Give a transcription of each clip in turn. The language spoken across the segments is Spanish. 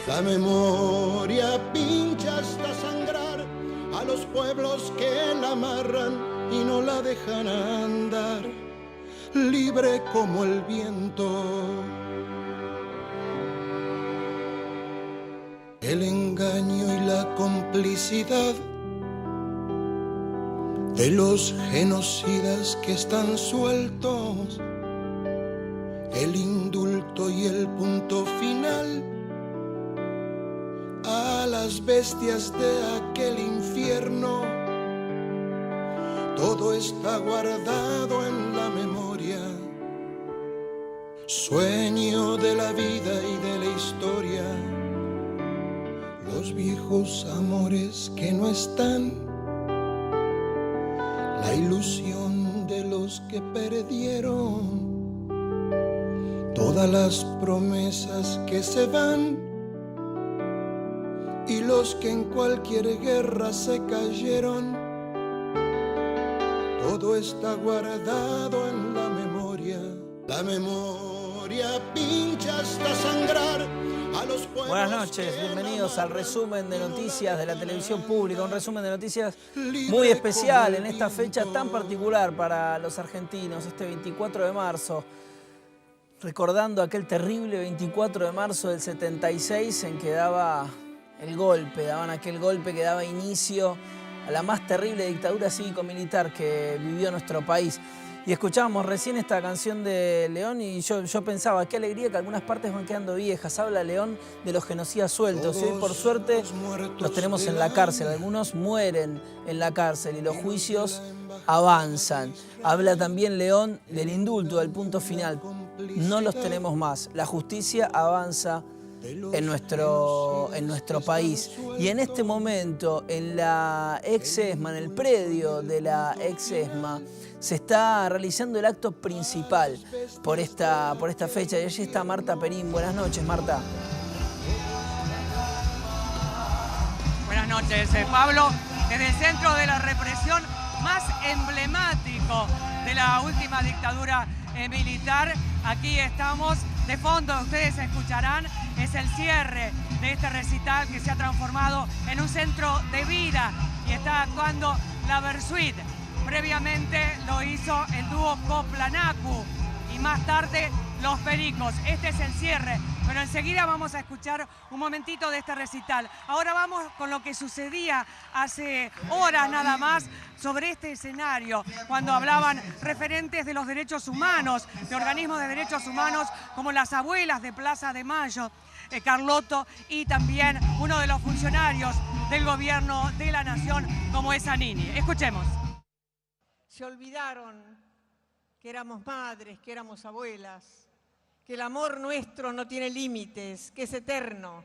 La memoria pincha hasta sangrar a los pueblos que la amarran y no la dejan andar, libre como el viento. El engaño y la complicidad de los genocidas que están sueltos, el indulto y el punto final a las bestias de aquel infierno. Todo está guardado en la memoria, sueño de la vida y de la historia. Los viejos amores que no están, la ilusión de los que perdieron, todas las promesas que se van y los que en cualquier guerra se cayeron. Todo está guardado en la memoria. La memoria pincha hasta sangrar a los pueblos. Buenas noches, bienvenidos al resumen de noticias de la televisión pública. Un resumen de noticias muy especial en esta fecha tan particular para los argentinos, este 24 de marzo. Recordando aquel terrible 24 de marzo del 76 en que daban aquel golpe que daba inicio a la más terrible dictadura cívico-militar que vivió nuestro país. Y escuchábamos recién esta canción de León y yo pensaba, qué alegría que algunas partes van quedando viejas. Habla León de los genocidas sueltos y hoy por suerte los tenemos en la cárcel. Algunos mueren en la cárcel y los juicios avanzan. Habla también León del indulto, del punto final. No los tenemos más. La justicia avanza en nuestro país. Y en este momento, en la ex-ESMA, en el predio de la ex-ESMA, se está realizando el acto principal por esta fecha. Y allí está Marta Perín. Buenas noches, Marta. Buenas noches, Pablo. Desde el centro de la represión más emblemático de la última dictadura militar, aquí estamos. De fondo, ustedes escucharán, es el cierre de este recital que se ha transformado en un centro de vida y está actuando la Versuit. Previamente lo hizo el dúo Coplanacu y más tarde Los Pericos. Este es el cierre, pero enseguida vamos a escuchar un momentito de este recital. Ahora vamos con lo que sucedía hace horas nada más sobre este escenario, cuando hablaban referentes de los derechos humanos, de organismos de derechos humanos como las abuelas de Plaza de Mayo, Carlotto, y también uno de los funcionarios del gobierno de la nación como es Zanini. Escuchemos. Se olvidaron que éramos madres, que éramos abuelas, que el amor nuestro no tiene límites, que es eterno.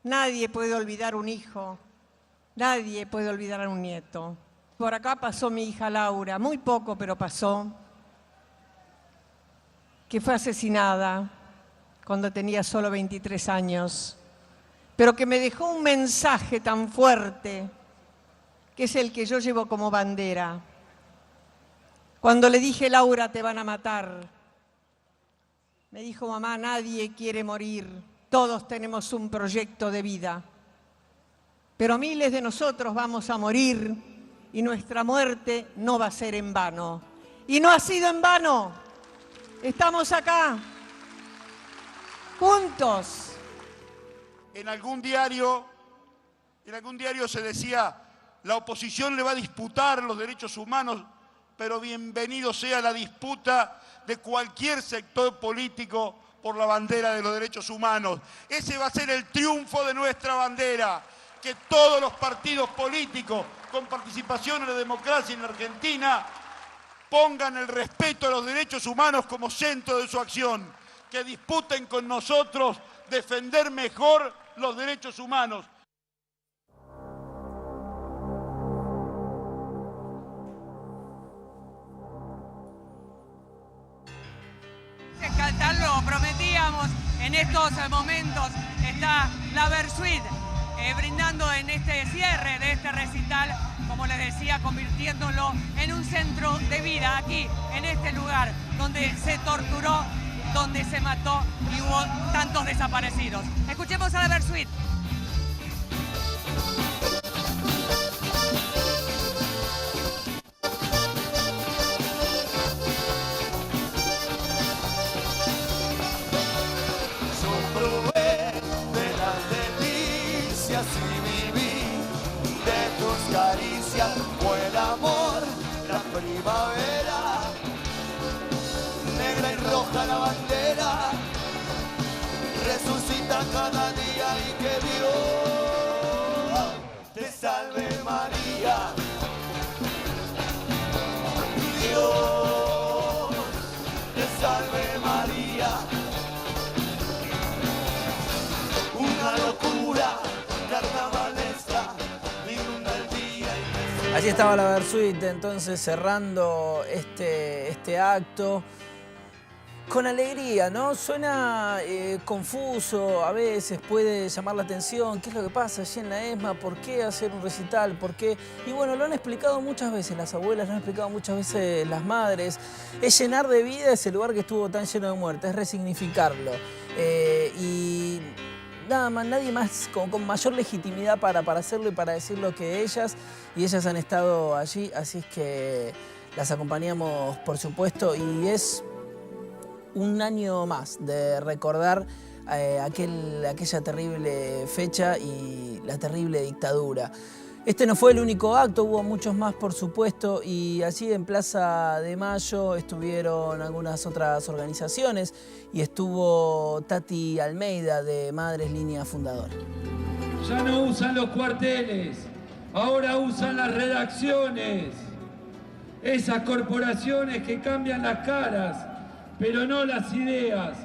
Nadie puede olvidar un hijo, nadie puede olvidar a un nieto. Por acá pasó mi hija Laura, muy poco pero pasó, que fue asesinada cuando tenía solo 23 años, pero que me dejó un mensaje tan fuerte, que es el que yo llevo como bandera. Cuando le dije, Laura, te van a matar, me dijo, mamá, nadie quiere morir, todos tenemos un proyecto de vida, pero miles de nosotros vamos a morir y nuestra muerte no va a ser en vano. Y no ha sido en vano, estamos acá, juntos. En algún diario se decía, la oposición le va a disputar los derechos humanos, pero bienvenido sea la disputa de cualquier sector político por la bandera de los derechos humanos. Ese va a ser el triunfo de nuestra bandera, que todos los partidos políticos con participación en la democracia en la Argentina pongan el respeto a los derechos humanos como centro de su acción, que disputen con nosotros defender mejor los derechos humanos. Tal lo prometíamos, en estos momentos está la Versuit brindando en este cierre de este recital, como les decía, convirtiéndolo en un centro de vida aquí, en este lugar donde se torturó donde se mató y hubo tantos desaparecidos. Escuchemos a la Versuit. Buen amor, la primavera, negra y roja la bandera, resucita cada día y que Dios te salve María. Dios te salve María. Una locura carnavalesca. Allí estaba la Versuit entonces cerrando este acto con alegría, ¿no? Suena confuso, a veces puede llamar la atención. ¿Qué es lo que pasa allí en la ESMA? ¿Por qué hacer un recital? ¿Por qué? Y bueno, lo han explicado muchas veces las abuelas, lo han explicado muchas veces las madres. Es llenar de vida ese lugar que estuvo tan lleno de muerte, es resignificarlo. Y nada más, nadie más con mayor legitimidad para hacerlo y para decirlo que ellas, y ellas han estado allí, así es que las acompañamos, por supuesto, y es un año más de recordar aquella terrible fecha y la terrible dictadura. Este no fue el único acto, hubo muchos más, por supuesto, y allí en Plaza de Mayo estuvieron algunas otras organizaciones y estuvo Tati Almeida de Madres Línea Fundadora. Ya no usan los cuarteles, ahora usan las redacciones. Esas corporaciones que cambian las caras, pero no las ideas,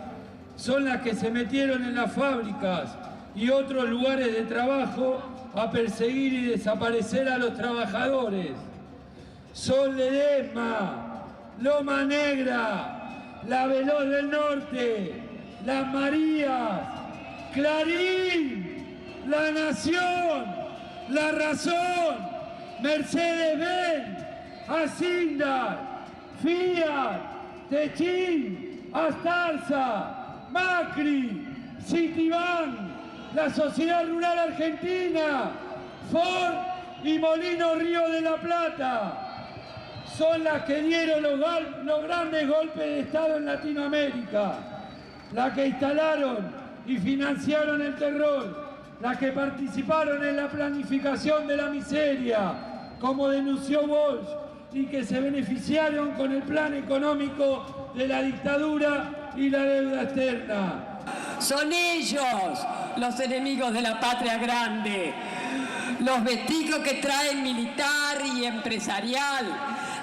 son las que se metieron en las fábricas y otros lugares de trabajo a perseguir y desaparecer a los trabajadores. Sol Ledesma, Loma Negra, La Veloz del Norte, Las Marías, Clarín, La Nación, La Razón, Mercedes-Benz, Asindar, Fiat, Techín, Astarza, Macri, Citibank, la Sociedad Rural Argentina, Ford y Molino Río de la Plata. Son las que dieron los grandes golpes de Estado en Latinoamérica, las que instalaron y financiaron el terror, las que participaron en la planificación de la miseria, como denunció Walsh, y que se beneficiaron con el plan económico de la dictadura y la deuda externa. Son ellos los enemigos de la patria grande, los vestigios que traen militar y empresarial,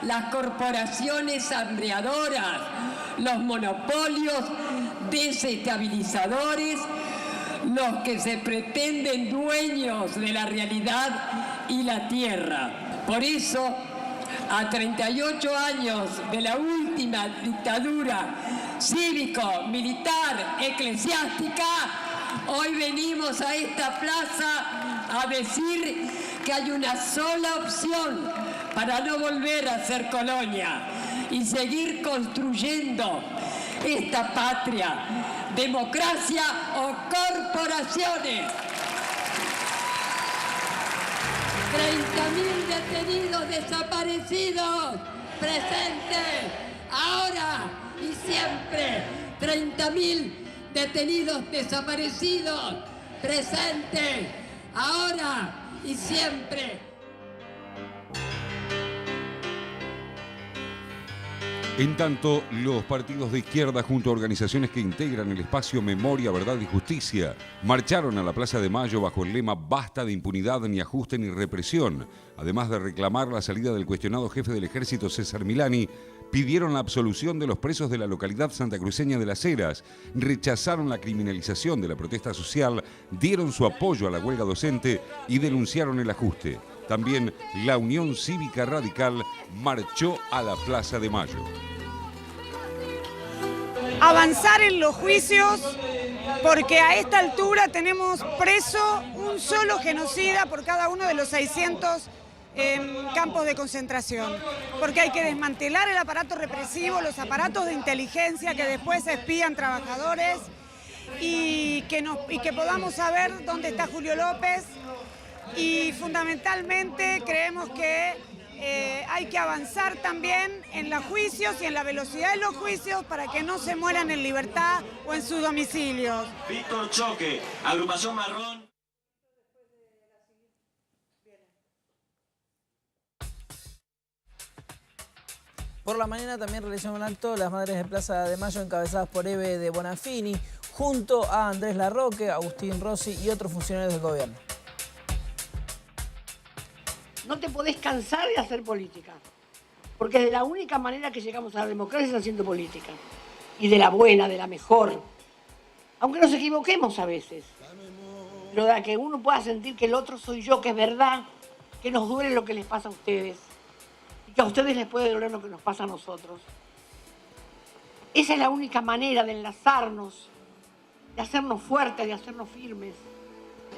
las corporaciones hambreadoras, los monopolios desestabilizadores, los que se pretenden dueños de la realidad y la tierra. Por eso, a 38 años de la última dictadura cívico, militar, eclesiástica, hoy venimos a esta plaza a decir que hay una sola opción para no volver a ser colonia y seguir construyendo esta patria, democracia o corporaciones. 30.000 detenidos desaparecidos, presentes, ahora y siempre. 30.000 detenidos desaparecidos, presentes, ahora y siempre. En tanto, los partidos de izquierda junto a organizaciones que integran el espacio Memoria, Verdad y Justicia marcharon a la Plaza de Mayo bajo el lema Basta de impunidad, ni ajuste ni represión. Además de reclamar la salida del cuestionado jefe del ejército César Milani, pidieron la absolución de los presos de la localidad santacruceña de Las Heras, rechazaron la criminalización de la protesta social, dieron su apoyo a la huelga docente y denunciaron el ajuste. También la Unión Cívica Radical marchó a la Plaza de Mayo. Avanzar en los juicios, porque a esta altura tenemos preso un solo genocida por cada uno de los 600 campos de concentración, porque hay que desmantelar el aparato represivo, los aparatos de inteligencia que después espían trabajadores y que podamos saber dónde está Julio López, y fundamentalmente creemos que hay que avanzar también en los juicios y en la velocidad de los juicios para que no se mueran en libertad o en sus domicilios. Víctor Choque, Agrupación Marrón. Por la mañana también realizaron un acto las Madres de Plaza de Mayo encabezadas por Eve de Bonafini, junto a Andrés Larroque, Agustín Rossi y otros funcionarios del gobierno. No te podés cansar de hacer política, porque de la única manera que llegamos a la democracia es haciendo política, y de la buena, de la mejor, aunque nos equivoquemos a veces, pero de que uno pueda sentir que el otro soy yo, que es verdad, que nos duele lo que les pasa a ustedes, y que a ustedes les puede doler lo que nos pasa a nosotros. Esa es la única manera de enlazarnos, de hacernos fuertes, de hacernos firmes.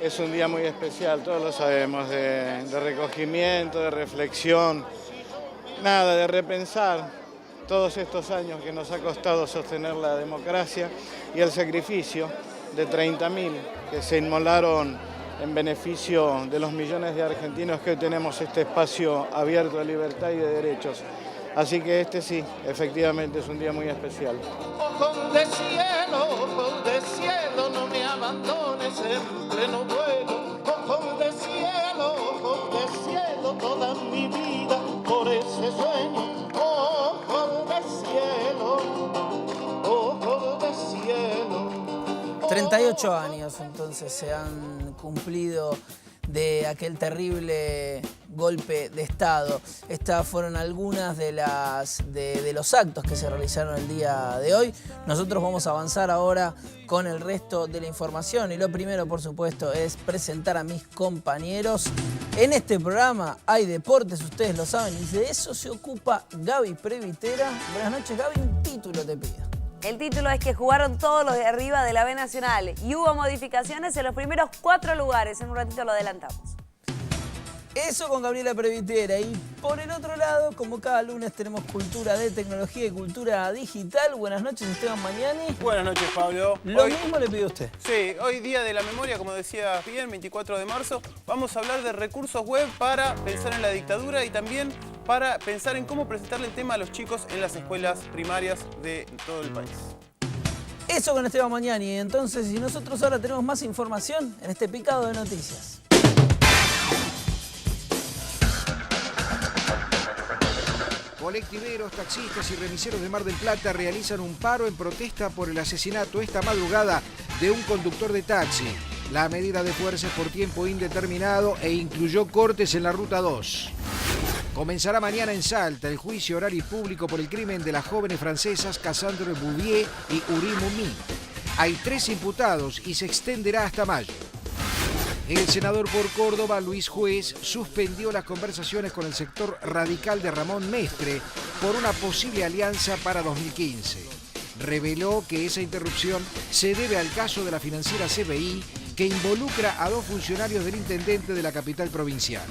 Es un día muy especial, todos lo sabemos, de recogimiento, de reflexión, nada, de repensar todos estos años que nos ha costado sostener la democracia y el sacrificio de 30.000 que se inmolaron en beneficio de los millones de argentinos que hoy tenemos este espacio abierto de libertad y de derechos. Así que este sí, efectivamente es un día muy especial. Ojos de cielo, no me abandones en pleno vuelo. Ojos de cielo, toda mi vida por ese sueño. Ojos de cielo, ojos de cielo. 38 años entonces se han cumplido de aquel terrible golpe de Estado. Estas fueron algunas de los actos que se realizaron el día de hoy. Nosotros vamos a avanzar ahora con el resto de la información y lo primero, por supuesto, es presentar a mis compañeros. En este programa hay deportes, ustedes lo saben, y de eso se ocupa Gaby Previtera. Buenas noches, Gaby, un título te pido. El título es que jugaron todos los de arriba de la B Nacional y hubo modificaciones en los primeros 4 lugares. En un ratito lo adelantamos. Eso con Gabriela Previtera. Y por el otro lado, como cada lunes, tenemos cultura de tecnología y cultura digital. Buenas noches, Esteban Mañani. Buenas noches, Pablo. Lo mismo le pido a usted. Sí, hoy día de la memoria, como decía bien, 24 de marzo, vamos a hablar de recursos web para pensar en la dictadura y también para pensar en cómo presentarle el tema a los chicos en las escuelas primarias de todo el país. Eso con Esteban Mañani. Entonces, y nosotros ahora tenemos más información en este picado de noticias. Colectiveros, taxistas y remiseros de Mar del Plata realizan un paro en protesta por el asesinato esta madrugada de un conductor de taxi. La medida de fuerza es por tiempo indeterminado e incluyó cortes en la Ruta 2. Comenzará mañana en Salta el juicio oral y público por el crimen de las jóvenes francesas Cassandre Bouvier y Uri Moumi. Hay 3 imputados y se extenderá hasta mayo. El senador por Córdoba, Luis Juez, suspendió las conversaciones con el sector radical de Ramón Mestre por una posible alianza para 2015. Reveló que esa interrupción se debe al caso de la financiera CBI, que involucra a 2 funcionarios del intendente de la capital provincial.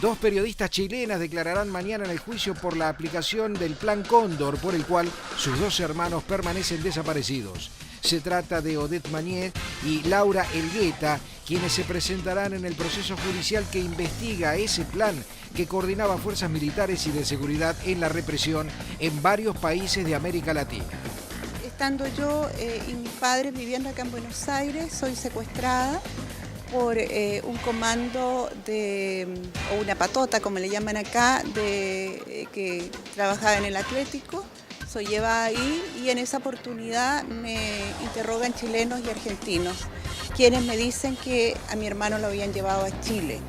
2 periodistas chilenas declararán mañana en el juicio por la aplicación del Plan Cóndor, por el cual sus 2 hermanos permanecen desaparecidos. Se trata de Odette Mañé y Laura Elgueta, quienes se presentarán en el proceso judicial que investiga ese plan que coordinaba fuerzas militares y de seguridad en la represión en varios países de América Latina. Estando yo y mis padres viviendo acá en Buenos Aires, soy secuestrada por un comando o una patota, como le llaman acá, que trabajaba en el Atlético. Soy llevada ahí y en esa oportunidad me interrogan chilenos y argentinos, quienes me dicen que a mi hermano lo habían llevado a Chile.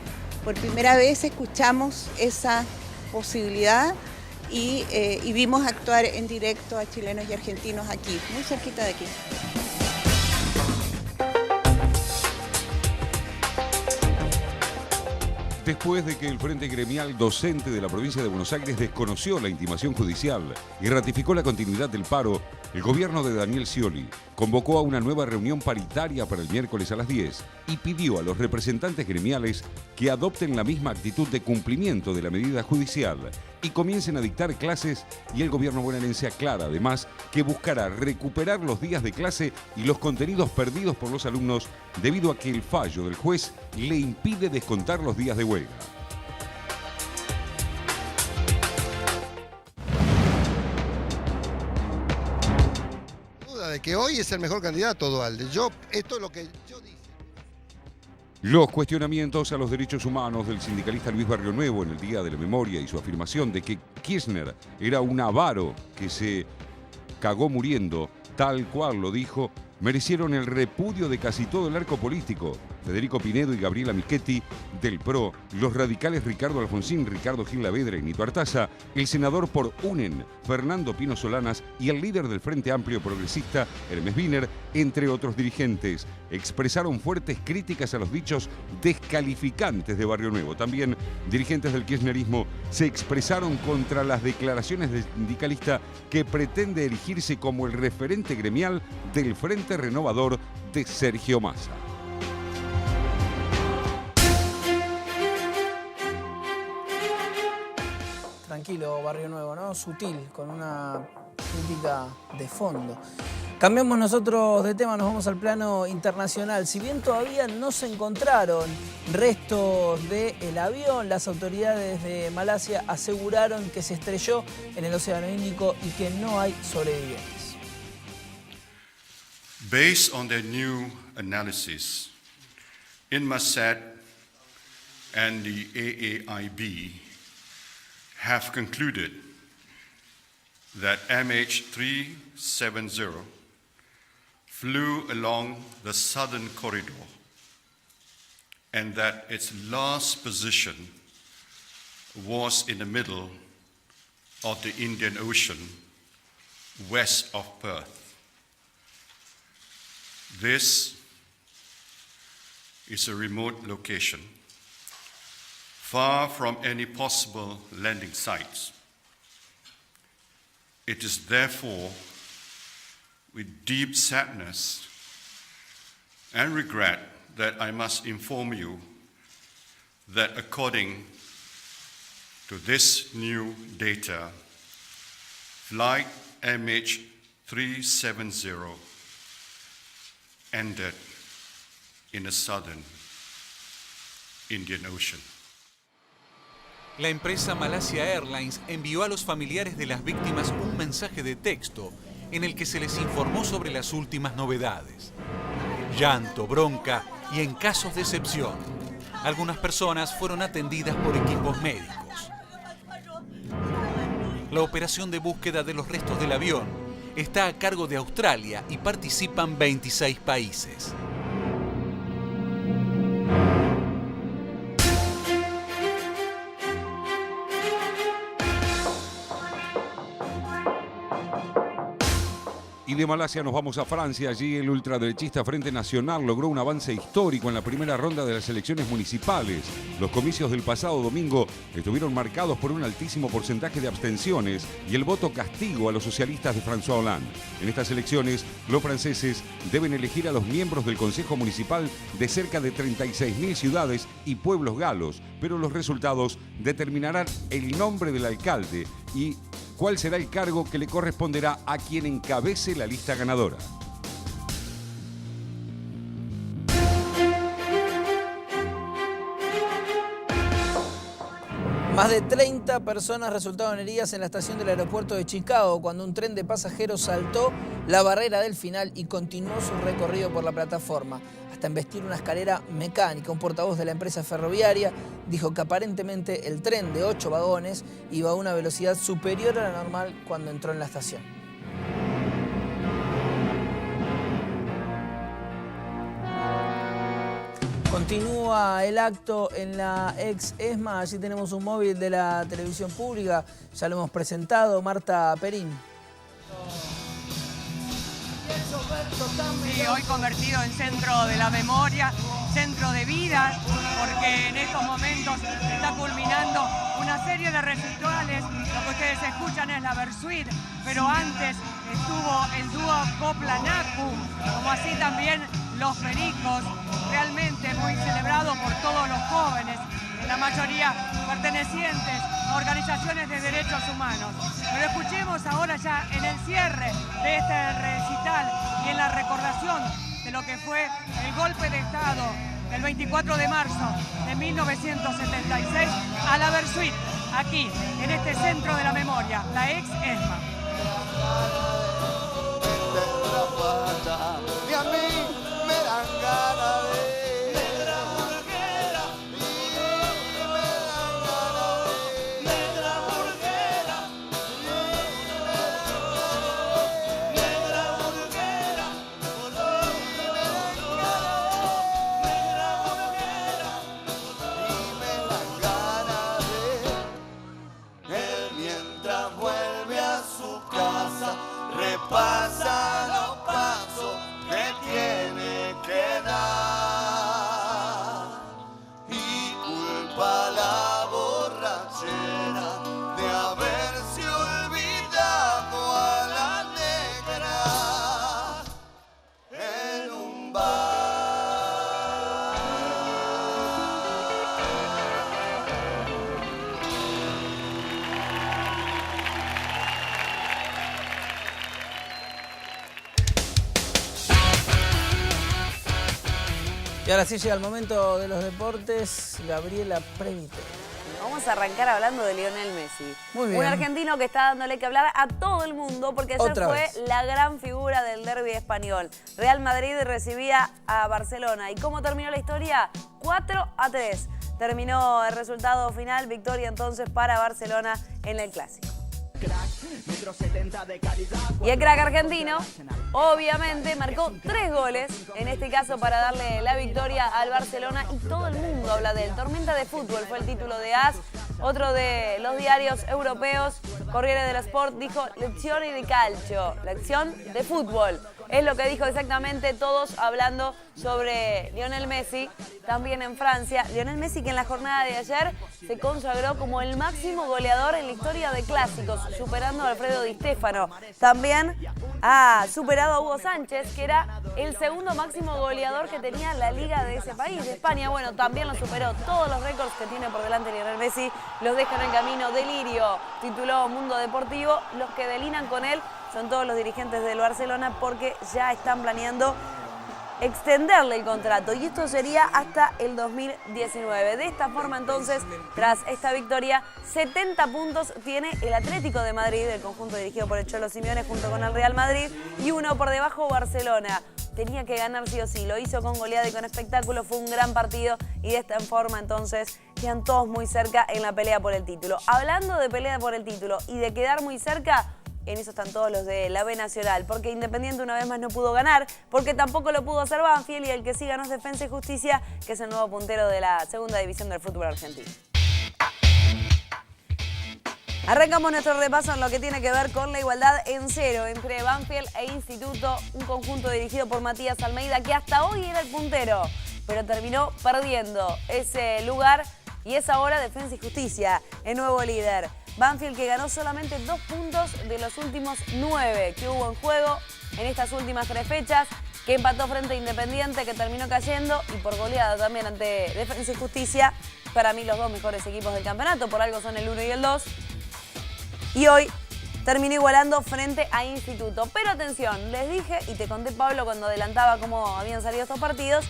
Por primera vez escuchamos esa posibilidad y vimos actuar en directo a chilenos y argentinos aquí, muy cerquita de aquí. Después de que el Frente Gremial Docente de la provincia de Buenos Aires desconoció la intimación judicial y ratificó la continuidad del paro, el gobierno de Daniel Scioli convocó a una nueva reunión paritaria para el miércoles a las 10 y pidió a los representantes gremiales que adopten la misma actitud de cumplimiento de la medida judicial y comiencen a dictar clases, y el gobierno bonaerense aclara además que buscará recuperar los días de clase y los contenidos perdidos por los alumnos debido a que el fallo del juez le impide descontar los días de huelga. Duda de que hoy es el mejor candidato, Duhalde. Esto es lo que yo dije. Los cuestionamientos a los derechos humanos del sindicalista Luis Barrio Nuevo en el Día de la Memoria y su afirmación de que Kirchner era un avaro que se cagó muriendo, tal cual lo dijo, merecieron el repudio de casi todo el arco político. Federico Pinedo y Gabriela Michetti del PRO, los radicales Ricardo Alfonsín, Ricardo Gil Lavedra y Nito Artaza, el senador por UNEN, Fernando Pino Solanas, y el líder del Frente Amplio Progresista, Hermes Wiener, entre otros dirigentes. Expresaron fuertes críticas a los dichos descalificantes de Barrio Nuevo. También dirigentes del kirchnerismo se expresaron contra las declaraciones del sindicalista que pretende erigirse como el referente gremial del Frente Renovador de Sergio Massa. Tranquilo, Barrio Nuevo, ¿no? Sutil, con una crítica de fondo. Cambiamos nosotros de tema, nos vamos al plano internacional. Si bien todavía no se encontraron restos del avión, las autoridades de Malasia aseguraron que se estrelló en el Océano Índico y que no hay sobrevivientes. Based on their new analysis, Inmarsat and the AAIB have concluded that MH370 flew along the southern corridor and that its last position was in the middle of the Indian Ocean, west of Perth. This is a remote location, far from any possible landing sites. It is therefore with deep sadness and regret that I must inform you that according to this new data, flight MH370 ended in the southern Indian Ocean. La empresa Malaysia Airlines envió a los familiares de las víctimas un mensaje de texto en el que se les informó sobre las últimas novedades. Llanto, bronca y, en casos de excepción, algunas personas fueron atendidas por equipos médicos. La operación de búsqueda de los restos del avión está a cargo de Australia y participan 26 países. Y de Malasia nos vamos a Francia. Allí el ultraderechista Frente Nacional logró un avance histórico en la primera ronda de las elecciones municipales. Los comicios del pasado domingo estuvieron marcados por un altísimo porcentaje de abstenciones y el voto castigo a los socialistas de François Hollande. En estas elecciones, los franceses deben elegir a los miembros del Consejo Municipal de cerca de 36.000 ciudades y pueblos galos, pero los resultados determinarán el nombre del alcalde y cuál será el cargo que le corresponderá a quien encabece la lista ganadora. Más de 30 personas resultaron heridas en la estación del aeropuerto de Chicago cuando un tren de pasajeros saltó la barrera del final y continuó su recorrido por la plataforma, hasta embestir una escalera mecánica. Un portavoz de la empresa ferroviaria dijo que aparentemente el tren de 8 vagones iba a una velocidad superior a la normal cuando entró en la estación. Continúa el acto en la ex ESMA. Allí tenemos un móvil de la televisión pública. Ya lo hemos presentado. Marta Perín. Sí, hoy convertido en centro de la memoria, centro de vida, porque porque en estos momentos está culminando una serie de recitales. Lo que ustedes escuchan es la Versuit, pero antes estuvo el dúo Copla Naku, como así también Los Pericos, realmente muy celebrado por todos los jóvenes, en la mayoría pertenecientes a organizaciones de derechos humanos. Pero escuchemos ahora ya en el cierre de este recital y en la recordación de lo que fue el golpe de Estado del 24 de marzo de 1976 a la Versuit, aquí en este centro de la memoria, la ex ESMA. Y a mí me dan ganas de pasa los pasos que tiene que dar y culpa la borrachera de haberse olvidado a la negra en un bar. Y ahora sí llega el momento de los deportes. Gabriela Previte. Vamos a arrancar hablando de Lionel Messi. Muy bien. Un argentino que está dándole que hablar a todo el mundo porque ayer Otra fue vez. la gran figura del derbi español. Real Madrid recibía a Barcelona. ¿Y cómo terminó la historia? 4-3. Terminó el resultado final, victoria entonces para Barcelona en el Clásico. Y el crack argentino, obviamente, marcó 3 goles, en este caso para darle la victoria al Barcelona, y todo el mundo habla de él. Tormenta de fútbol fue el título de AS, otro de los diarios europeos, Corriere dello Sport, dijo lezioni di calcio, lección de fútbol. Es lo que dijo exactamente, todos hablando sobre Lionel Messi, también en Francia. Lionel Messi, que en la jornada de ayer se consagró como el máximo goleador en la historia de clásicos, superando a Alfredo Di Stéfano. También ha superado a Hugo Sánchez, que era el segundo máximo goleador que tenía la liga de ese país, de España. Bueno, también lo superó. Todos los récords que tiene por delante Lionel Messi los dejan en camino. Delirio, tituló Mundo Deportivo. Los que delinan con él son todos los dirigentes del Barcelona porque ya están planeando extenderle el contrato, y esto sería hasta el 2019. De esta forma, entonces, tras esta victoria, 70 puntos tiene el Atlético de Madrid, el conjunto dirigido por el Cholo Simeone, junto con el Real Madrid, y uno por debajo Barcelona. Tenía que ganar sí o sí, lo hizo con goleada y con espectáculo, fue un gran partido, y de esta forma, entonces, quedan todos muy cerca en la pelea por el título. Hablando de pelea por el título y de quedar muy cerca, en eso están todos los de la B Nacional, porque Independiente una vez más no pudo ganar, porque tampoco lo pudo hacer Banfield, y el que sí ganó es Defensa y Justicia, que es el nuevo puntero de la segunda división del fútbol argentino. Arrancamos nuestro repaso en lo que tiene que ver con la igualdad en cero entre Banfield e Instituto, un conjunto dirigido por Matías Almeida, que hasta hoy era el puntero, pero terminó perdiendo ese lugar, y es ahora Defensa y Justicia, el nuevo líder. Banfield, que ganó solamente 2 puntos de los últimos 9 que hubo en juego en estas últimas 3 fechas, que empató frente a Independiente, que terminó cayendo, y por goleada también ante Defensa y Justicia. Para mí los 2 mejores equipos del campeonato, por algo son el 1 y el 2. Y hoy terminó igualando frente a Instituto. Pero atención, les dije, y te conté, Pablo, cuando adelantaba cómo habían salido estos partidos,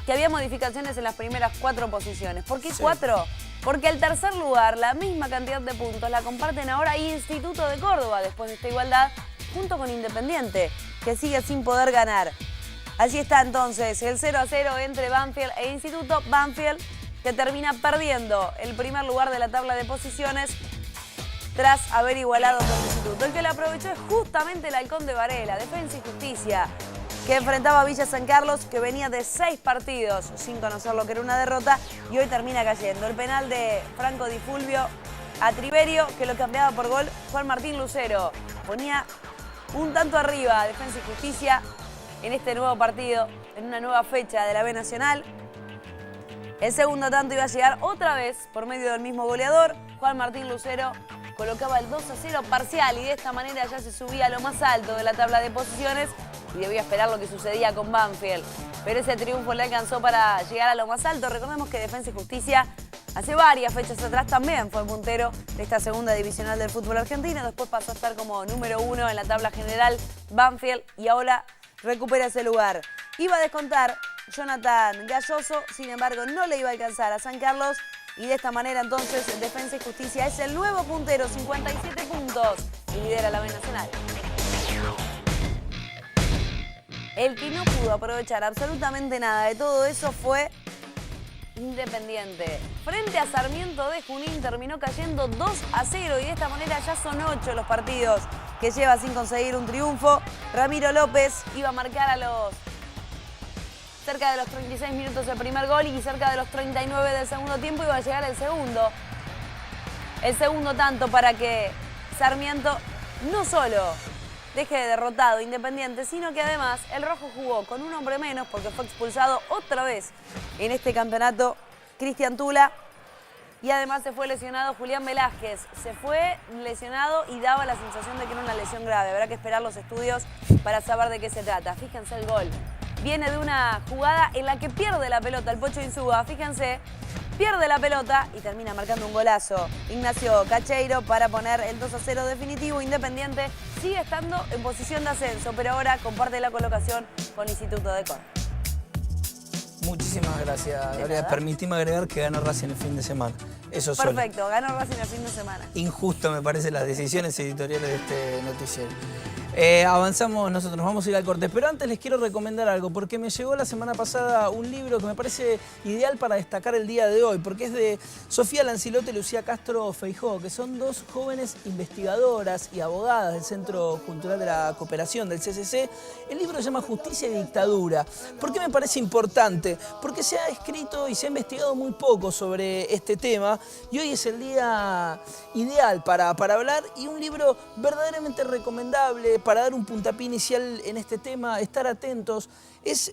que había modificaciones en las primeras 4 posiciones. ¿Por qué 4? Porque el tercer lugar, la misma cantidad de puntos, la comparten ahora Instituto de Córdoba, después de esta igualdad, junto con Independiente, que sigue sin poder ganar. Así está entonces el 0-0 entre Banfield e Instituto. Banfield, que termina perdiendo el primer lugar de la tabla de posiciones tras haber igualado con Instituto. El que lo aprovechó es justamente el Halcón de Varela, Defensa y Justicia, que enfrentaba a Villa San Carlos, que venía de 6 partidos sin conocer lo que era una derrota, y hoy termina cayendo. El penal de Franco Di Fulvio a Triverio, que lo cambiaba por gol, Juan Martín Lucero. Ponía un tanto arriba a Defensa y Justicia en este nuevo partido, en una nueva fecha de la B Nacional. El segundo tanto iba a llegar otra vez por medio del mismo goleador. Juan Martín Lucero colocaba el 2-0 parcial y de esta manera ya se subía a lo más alto de la tabla de posiciones y debía esperar lo que sucedía con Banfield. Pero ese triunfo le alcanzó para llegar a lo más alto. Recordemos que Defensa y Justicia hace varias fechas atrás también fue el puntero de esta segunda divisional del fútbol argentino. Después pasó a estar como número 1 en la tabla general Banfield y ahora recupera ese lugar. Iba a descontar Jonathan Galloso, sin embargo no le iba a alcanzar a San Carlos y de esta manera entonces Defensa y Justicia es el nuevo puntero, 57 puntos y lidera la B Nacional. El que no pudo aprovechar absolutamente nada de todo eso fue Independiente. Frente a Sarmiento de Junín terminó cayendo 2-0 y de esta manera ya son 8 los partidos que lleva sin conseguir un triunfo. Ramiro López iba a marcar a los cerca de los 36 minutos el primer gol y cerca de los 39 del segundo tiempo iba a llegar el segundo tanto para que Sarmiento no solo deje de derrotado Independiente, sino que además el rojo jugó con un hombre menos porque fue expulsado otra vez en este campeonato Cristian Tula y además se fue lesionado Julián Velázquez. Se fue lesionado y daba la sensación de que era una lesión grave. Habrá que esperar los estudios para saber de qué se trata. Fíjense el gol. Viene de una jugada en la que pierde la pelota el Pocho Insúa. Fíjense, pierde la pelota y termina marcando un golazo Ignacio Cacheiro para poner el 2-0 definitivo. Independiente sigue estando en posición de ascenso, pero ahora comparte la colocación con Instituto de Córdoba. Muchísimas gracias, Gabriela. Permitime agregar que ganó Racing el fin de semana. Eso solo. Perfecto, ganó Racing el fin de semana. Injusto me parecen las decisiones editoriales de este noticiero. Avanzamos nosotros, vamos a ir al corte. Pero antes les quiero recomendar algo, porque me llegó la semana pasada un libro que me parece ideal para destacar el día de hoy, porque es de Sofía Lancilotti y Lucía Castro Feijó, que son dos jóvenes investigadoras y abogadas del Centro Cultural de la Cooperación, del CCC. El libro se llama Justicia y Dictadura. ¿Por qué me parece importante? Porque se ha escrito y se ha investigado muy poco sobre este tema y hoy es el día ideal para hablar, y un libro verdaderamente recomendable para dar un puntapié inicial en este tema, estar atentos. Es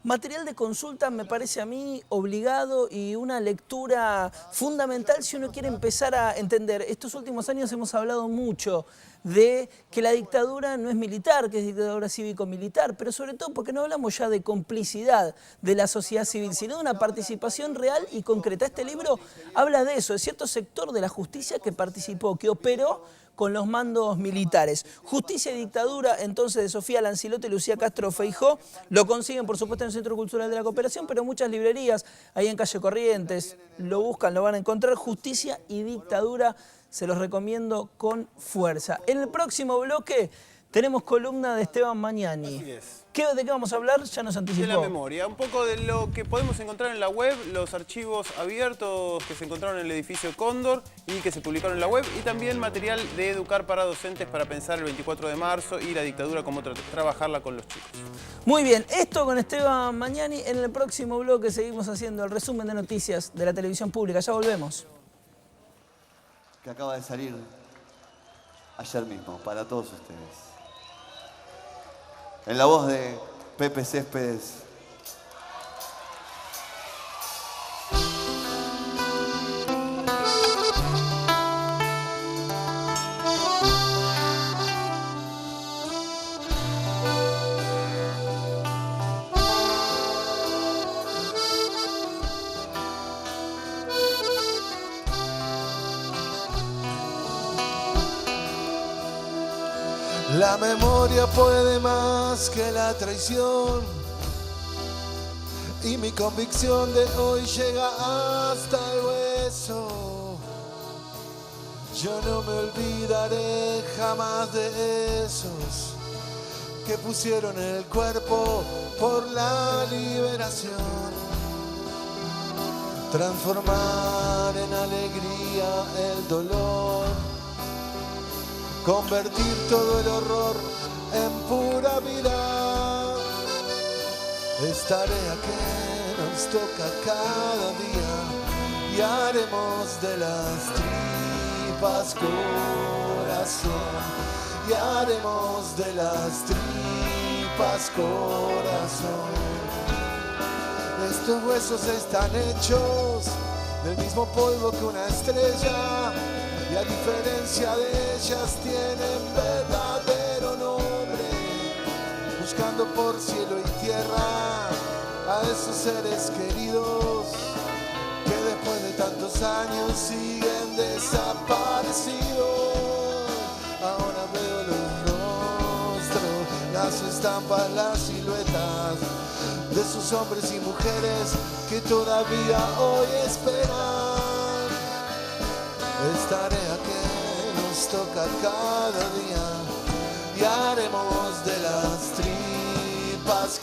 material de consulta, me parece a mí, obligado y una lectura fundamental si uno quiere empezar a entender. Estos últimos años hemos hablado mucho de que la dictadura no es militar, que es dictadura cívico-militar, pero sobre todo porque no hablamos ya de complicidad de la sociedad civil, sino de una participación real y concreta. Este libro habla de eso, de cierto sector de la justicia que participó, que operó con los mandos militares. Justicia y Dictadura, entonces, de Sofía Lancilotti y Lucía Castro Feijó. Lo consiguen, por supuesto, en el Centro Cultural de la Cooperación, pero muchas librerías, ahí en Calle Corrientes, lo buscan, lo van a encontrar. Justicia y Dictadura, se los recomiendo con fuerza. En el próximo bloque tenemos columna de Esteban Magnani. Así es. ¿De qué vamos a hablar? Ya nos anticipó. De la memoria, un poco de lo que podemos encontrar en la web, los archivos abiertos que se encontraron en el edificio Cóndor y que se publicaron en la web, y también material de Educar para docentes para pensar el 24 de marzo y la dictadura, cómo trabajarla con los chicos. Muy bien, esto con Esteban Magnani. En el próximo bloque seguimos haciendo el resumen de noticias de la televisión pública. Ya volvemos. Que acaba de salir ayer mismo para todos ustedes. En la voz de Pepe Céspedes. La memoria puede más que la traición, y mi convicción de hoy llega hasta el hueso. Yo no me olvidaré jamás de esos que pusieron el cuerpo por la liberación. Transformar en alegría el dolor, convertir todo el horror en pura vida. Es tarea que nos toca cada día y haremos de las tripas corazón. Y haremos de las tripas corazón. Estos huesos están hechos del mismo polvo que una estrella, y a diferencia de ellas tienen verdadero nombre, buscando por cielo y tierra a esos seres queridos que después de tantos años siguen desaparecidos. Ahora veo los rostros, las estampas, las siluetas de esos hombres y mujeres que todavía hoy esperan. Es tarea que nos toca cada día y haremos de las tripas